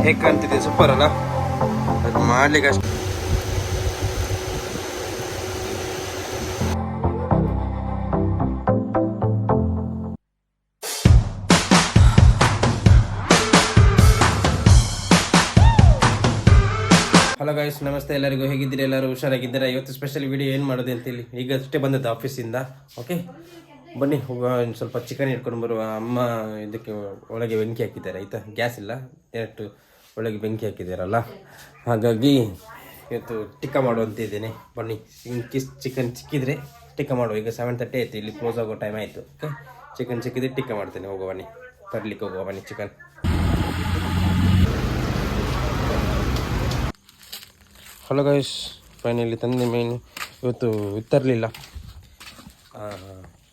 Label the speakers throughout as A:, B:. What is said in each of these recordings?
A: ಹೇಗೆ ಕಾಣ್ತಿದೆ, ಸೂಪರ್ ಅಲ್ಲ? ಅದು ಮಾಡ್ಲಿಕ್ಕೆ ಅಷ್ಟು ಹಲೋ ಗೈಸ್, ನಮಸ್ತೆ ಎಲ್ಲರಿಗೂ. ಹೇಗಿದ್ದೀರಿ? ಎಲ್ಲರೂ ಹುಷಾರಾಗಿದ್ದೀರಾ? ಇವತ್ತು ಸ್ಪೆಷಲ್ ವಿಡಿಯೋ ಏನು ಮಾಡೋದು ಅಂತೇಳಿ ಈಗ ಅಷ್ಟೇ ಬಂದದ್ದು ಆಫೀಸಿಂದ. ಓಕೆ, ಬನ್ನಿ ಹೋಗುವ. ಸ್ವಲ್ಪ ಚಿಕನ್ ಇಟ್ಕೊಂಡು ಬರುವ. ಅಮ್ಮ ಇದಕ್ಕೆ ಒಳಗೆ ಬೆಂಕಿ ಹಾಕಿದ್ದಾರೆ, ಆಯಿತಾ? ಗ್ಯಾಸ್ ಇಲ್ಲ, ಡೈರೆಕ್ಟ್ ಒಳಗೆ ಬೆಂಕಿ ಹಾಕಿದ್ದಾರಲ್ಲ, ಹಾಗಾಗಿ ಇವತ್ತು ಟಿಕ್ಕ ಮಾಡುವಂತ ಇದ್ದೇನೆ. ಬನ್ನಿ, ಚಿಕನ್ ಸಿಕ್ಕಿದ್ರೆ ಟಿಕ್ಕ ಮಾಡುವ. ಈಗ 7:30 ಆಯಿತು, ಇಲ್ಲಿ ಕ್ಲೋಸ್ ಆಗೋ ಟೈಮ್ ಆಯಿತು. ಓಕೆ, ಚಿಕನ್ ಸಿಕ್ಕಿದ್ರೆ ಟಿಕ್ಕ ಮಾಡ್ತೇನೆ. ಹೋಗುವ ಬನ್ನಿ, ತರಲಿಕ್ಕೆ ಹೋಗುವ ಬನ್ನಿ ಚಿಕನ್. ಹಲೋ ಗೈಸ್, ಫೈನಲಿ ತಂದೆ ಮೇನು. ಇವತ್ತು ತರಲಿಲ್ಲ,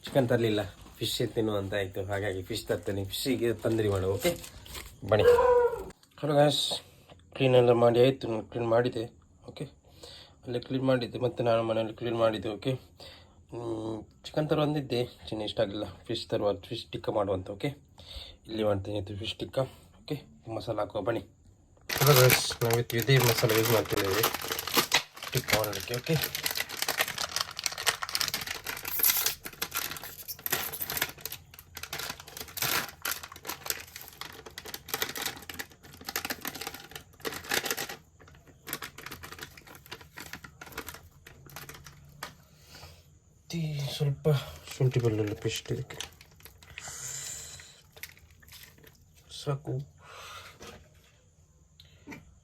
A: ಚಿಕನ್ ತರಲಿಲ್ಲ, ಫಿಶ್ ತಿನ್ನುವಂತ ಆಯಿತು. ಹಾಗಾಗಿ ಫಿಶ್ ತರ್ತೇನೆ, ಫಿಶ್ಶಿಗೆ ತಂದರಿ ಮಾಡು. ಓಕೆ ಬನ್ನಿ. ಹಲೋ ಗೈಸ್, ಕ್ಲೀನೆಲ್ಲ ಮಾಡಿ ಆಯಿತು. ಕ್ಲೀನ್ ಮಾಡಿದೆ. ಓಕೆ, ಅಲ್ಲೇ ಕ್ಲೀನ್ ಮಾಡಿದ್ದೆ, ಮತ್ತು ನಾನು ಮನೆಯಲ್ಲಿ ಕ್ಲೀನ್ ಮಾಡಿದ್ದೆ. ಓಕೆ, ಚಿಕನ್ ತರುವ ಅಂದಿದ್ದೆ, ಚಿನ್ನ ಇಷ್ಟ ಆಗಲಿಲ್ಲ. ಫಿಶ್ ತರುವ, ಫಿಶ್ ಟಿಕ್ಕ ಮಾಡುವಂತ. ಓಕೆ, ಇಲ್ಲಿ ಮಾಡ್ತೀನಿ ಇದು ಫಿಶ್ ಟಿಕ್ಕ. ಓಕೆ, ಮಸಾಲ ಹಾಕುವ ಬನ್ನಿ. ಹಲೋ ಗೈಸ್, ನಾವಿತ್ತು ಇದೇ ಮಸಾಲ ಯೂಸ್ ಮಾಡ್ತಿದ್ದೇವೆ ಟಿಕ್ಕ ಮಾಡಲಿಕ್ಕೆ. ಓಕೆ, ಸ್ವಲ್ಪ ಶುಂಠಿ ಬೆಳ್ಳುಳ್ಳಿ ಪೇಸ್ಟ್ ಇದಕ್ಕೆ ಸಾಕು.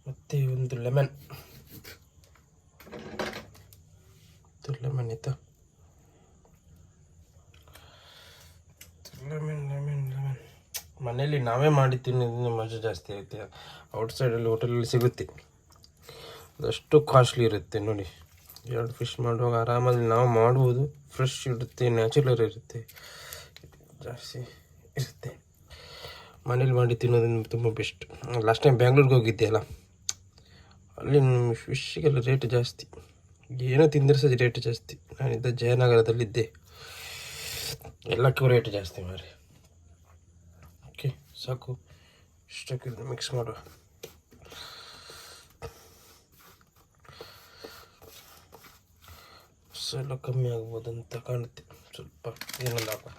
A: ಮತ್ತು ಒಂದು ಲೆಮನ್ ಆಯಿತಾ? ಲೆಮನ್ ಮನೆಯಲ್ಲಿ ನಾವೇ ಮಾಡಿ ತಿನ್ನೋದ್ರಿಂದ ಮಜಾ ಜಾಸ್ತಿ ಆಗುತ್ತೆ. ಔಟ್ಸೈಡಲ್ಲಿ ಹೋಟೆಲಲ್ಲಿ ಸಿಗುತ್ತೆ, ಅದಷ್ಟು ಕಾಸ್ಟ್ಲಿ ಇರುತ್ತೆ. ನೋಡಿ, 2 ಫಿಶ್ ಮಾಡುವಾಗ ಆರಾಮಾಗಿ ನಾವು ಮಾಡ್ಬೋದು. ಫ್ರೆಶ್ ಇರುತ್ತೆ, ನ್ಯಾಚುರಲ್ ಇರುತ್ತೆ, ಜಾಸ್ತಿ ಇರುತ್ತೆ. ಮನೇಲಿ ಮಾಡಿ ತಿನ್ನೋದ್ರಿಂದ ತುಂಬ ಬೆಸ್ಟ್. ಲಾಸ್ಟ್ ಟೈಮ್ ಬ್ಯಾಂಗ್ಳೂರ್ಗೆ ಹೋಗಿದ್ದೆ ಅಲ್ಲ, ಅಲ್ಲಿ ಫಿಶ್ಗೆಲ್ಲ ರೇಟ್ ಜಾಸ್ತಿ. ಏನೋ ತಿಂದರೆ ಸಹ ರೇಟ್ ಜಾಸ್ತಿ. ನಾನಿದ್ದ ಜಯನಗರದಲ್ಲಿದ್ದೆ, ಎಲ್ಲಕ್ಕೂ ರೇಟ್ ಜಾಸ್ತಿ ಮಾರಿ. ಓಕೆ, ಸಾಕು, ಇಷ್ಟಕ್ಕೆ ಮಿಕ್ಸ್ ಮಾಡುವ. ಸ್ವಲ್ಪ ಕಮ್ಮಿ ಆಗ್ಬೋದು ಅಂತ ಕಾಣುತ್ತೆ. ಸ್ವಲ್ಪ ಏನೆಲ್ಲ ಹಾಕುವ,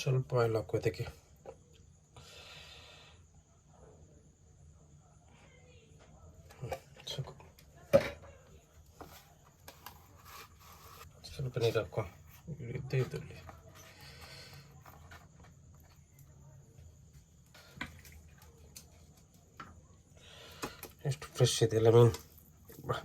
A: ಸ್ವಲ್ಪ ಆಯಿಲ್ ಹಾಕುವ ಅದಕ್ಕೆ. ಸಾಕು, ಸ್ವಲ್ಪ ನೀರು ಹಾಕುವ. ಇದ್ದೇ ಇದರಲ್ಲಿ ಎಷ್ಟು ಫ್ರೆಶ್ ಇದೆಯಲ್ಲ ಮೀನು. ಬಾ,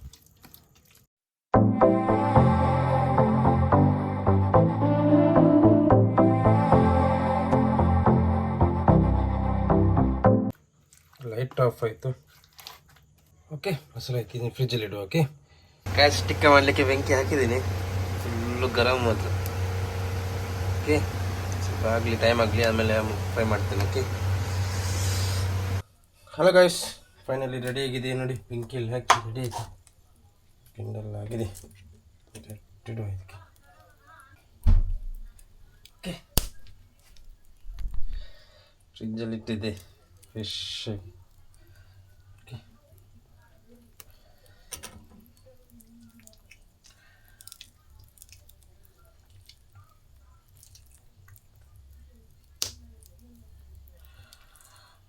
A: ಲೈಟ್ ಆಫ್ ಆಯಿತು. ಓಕೆ, ಮಸಾಲೆ ಹಾಕಿದ್ದೀನಿ, ಫ್ರಿಜ್ಜಲ್ಲಿ ಇಡುವ. ಓಕೆ, ಗ್ಯಾಸ್ ಟಿಕ್ಕ ಮಾಡಲಿಕ್ಕೆ ಬೆಂಕಿ ಹಾಕಿದ್ದೀನಿ, ಫುಲ್ಲು ಗರಂ ಮೊದಲು. ಓಕೆ, ಸ್ವಲ್ಪ ಆಗಲಿ, ಟೈಮ್ ಆಗಲಿ, ಆಮೇಲೆ ಫ್ರೈ ಮಾಡ್ತೇನೆ. Okay, hello guys, finally ready ಆಗಿದೆ ನೋಡಿ. ಬೆಂಕಿಯಲ್ಲಿ ಹಾಕಿ ರೆಡಿ ಆಯಿತು, ಕಿಂಡೆಲ್ಲ ಆಗಿದೆ. ಇಡುವ ಇದಕ್ಕೆ. ಓಕೆ, ಫ್ರಿಜ್ಜಲ್ಲಿ ಇಟ್ಟಿದ್ದೆ fish.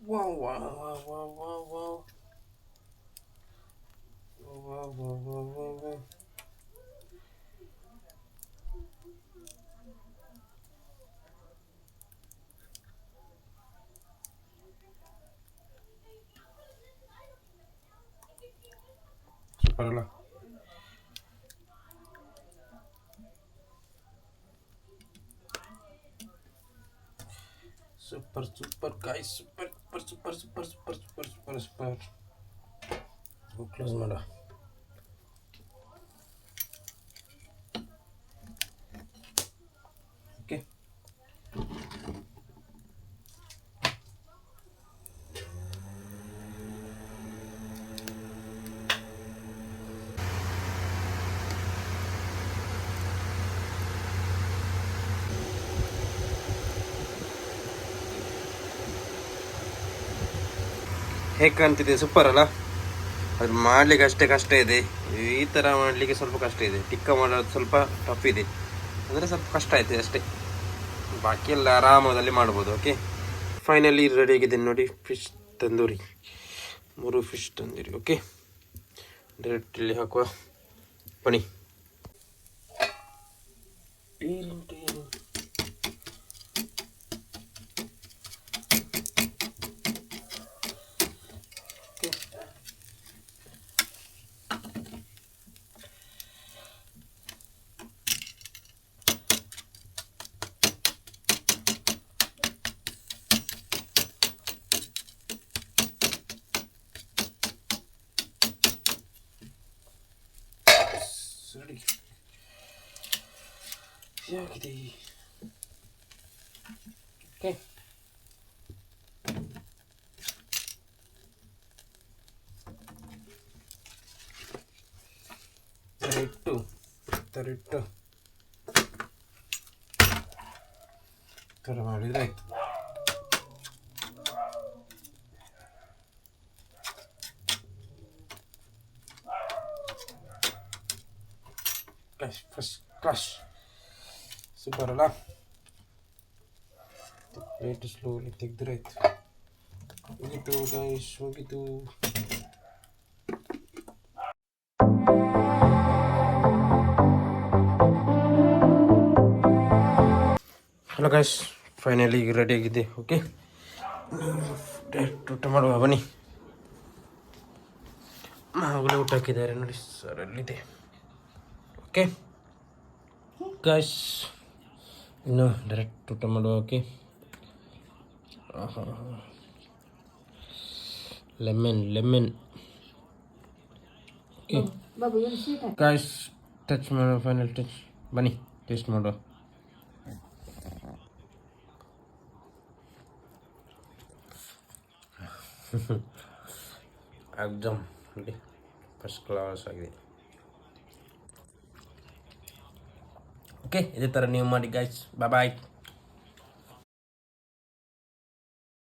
A: Wow, wow, wow, wow, wow, wow. Wow, wow, wow, wow, wow. Super ಅಲ್ಲ? Super guys, super. ಕ್ಲೋಸ್ ಮಾಡ. ಓಕೆ, ಹೇಗೆ ಕಾಣ್ತಿದೆ, ಸೂಪರ್ ಅಲ್ಲ? ಅದು ಮಾಡಲಿಕ್ಕೆ ಅಷ್ಟೇ ಕಷ್ಟ ಇದೆ. ಈ ಥರ ಮಾಡಲಿಕ್ಕೆ ಸ್ವಲ್ಪ ಕಷ್ಟ ಇದೆ. ಟಿಕ್ಕ ಮಾಡೋದು ಸ್ವಲ್ಪ ಟಫ್ ಇದೆ, ಅಂದರೆ ಸ್ವಲ್ಪ ಕಷ್ಟ ಆಯ್ತು ಅಷ್ಟೇ. ಬಾಕಿ ಎಲ್ಲ ಆರಾಮದಲ್ಲಿ ಮಾಡ್ಬೋದು. ಓಕೆ, ಫೈನಲಿ ರೆಡಿ ಆಗಿದೆ ನೋಡಿ fish tandoori. 3 fish tandoori. Okay, direct ಇಲ್ಲಿ ಹಾಕುವ ಬನ್ನಿ. ಸರಿ ಆಗಿದೆ. ಓಕೆ, ತರಿಟ್ಟು ಥರ ಮಾಡಿದರೆ ಆಯ್ತು. ಫಸ್ಟ್ ಕ್ಲಾಸ್, ಸೂಪರ್ ಅಲ್ಲ? ಪ್ಲೇಟ್ ಸ್ಲೋಲಿ ತೆಗೆದ್ರೆ ಆಯ್ತು. ಹೋಗಿತ್ತು ಗೈಸ್, ಹೋಗಿತ್ತು. ಹಲೋ ಗೈಸ್, ಫೈನಲಿ ರೆಡಿ ಆಗಿದೆ. ಓಕೆ, ಡೈರೆಕ್ಟ್ ಊಟ ಮಾಡುವ ಬನ್ನಿ. ಮಾವುಲೆ ಊಟ ಹಾಕಿದ್ದಾರೆ ನೋಡಿ ಸರ್, ಅಲ್ಲಿದೆ. ಓಕೆ ಗೈಸ್, ಇನ್ನು ಡೈರೆಕ್ಟ್ ಊಟ ಮಾಡುವ. Okay, lemon. Okay guys, touch ಮಾಡುವ, ಫೈನಲ್ ಟಚ್. ಬನ್ನಿ ಟೇಸ್ಟ್ ಮಾಡುವ. ಎಕ್ದಮ್ ನೋಡಿ ಫಸ್ಟ್ ಕ್ಲಾಸ್ ಆಗಿದೆ. ಓಕೆ, ಇದೇ ಥರ ನೀವು ಮಾಡಿ ಗೈಸ್. ಬಾಯ್.